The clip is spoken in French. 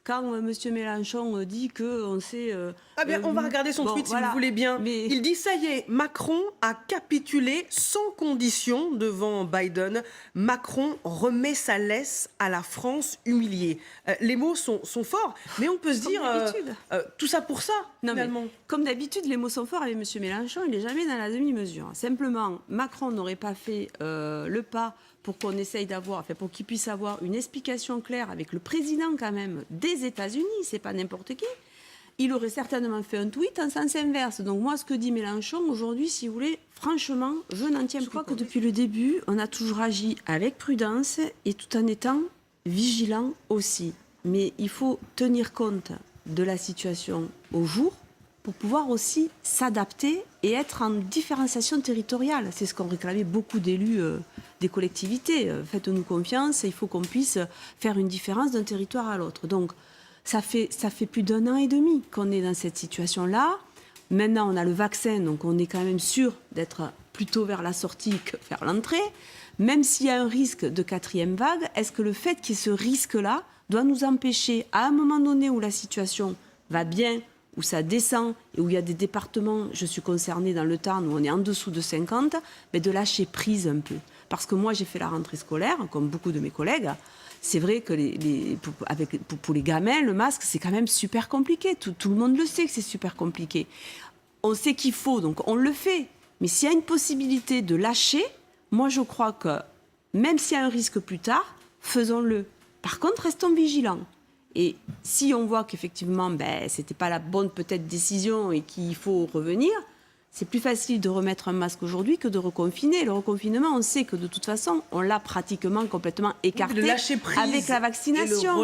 quand M. Mélenchon dit qu'on sait... Ah bien, on va regarder son tweet si vous voulez bien. Mais... Il dit, ça y est, Macron a capitulé sans condition devant Biden. Macron remet sa laisse à la France humiliée. Les mots sont forts, mais on peut se dire, tout ça pour ça, non, finalement. Mais, comme d'habitude, les mots sont forts avec M. Mélenchon, il n'est jamais dans la demi-mesure. Simplement, Macron n'aurait pas fait le pas pour qu'on essaye d'avoir, enfin, pour qu'il puisse avoir une explication claire avec le président quand même des États-Unis, c'est pas n'importe qui. Il aurait certainement fait un tweet en sens inverse. Donc moi, ce que dit Mélenchon aujourd'hui, si vous voulez, franchement, je n'en tiens pas. Je crois que depuis le début, on a toujours agi avec prudence et tout en étant vigilant aussi. Mais il faut tenir compte de la situation au jour pour pouvoir aussi s'adapter et être en différenciation territoriale. C'est ce qu'ont réclamé beaucoup d'élus des collectivités. Faites-nous confiance, il faut qu'on puisse faire une différence d'un territoire à l'autre. Donc, ça fait plus d'1 an et demi qu'on est dans cette situation-là. Maintenant, on a le vaccin, donc on est quand même sûr d'être plutôt vers la sortie que vers l'entrée. Même s'il y a un risque de 4e vague, est-ce que le fait qu'il y ait ce risque-là doit nous empêcher, à un moment donné où la situation va bien, où ça descend et où il y a des départements, je suis concernée dans le Tarn, où on est en dessous de 50, mais de lâcher prise un peu. Parce que moi, j'ai fait la rentrée scolaire, comme beaucoup de mes collègues. C'est vrai que pour les gamins, le masque, c'est quand même super compliqué. Tout le monde le sait que c'est super compliqué. On sait qu'il faut, donc on le fait. Mais s'il y a une possibilité de lâcher, moi, je crois que même s'il y a un risque plus tard, faisons-le. Par contre, restons vigilants. Et si on voit qu'effectivement, ce n'était pas la bonne peut-être décision et qu'il faut revenir, c'est plus facile de remettre un masque aujourd'hui que de reconfiner. Le reconfinement, on sait que de toute façon, on l'a pratiquement complètement écarté avec la vaccination.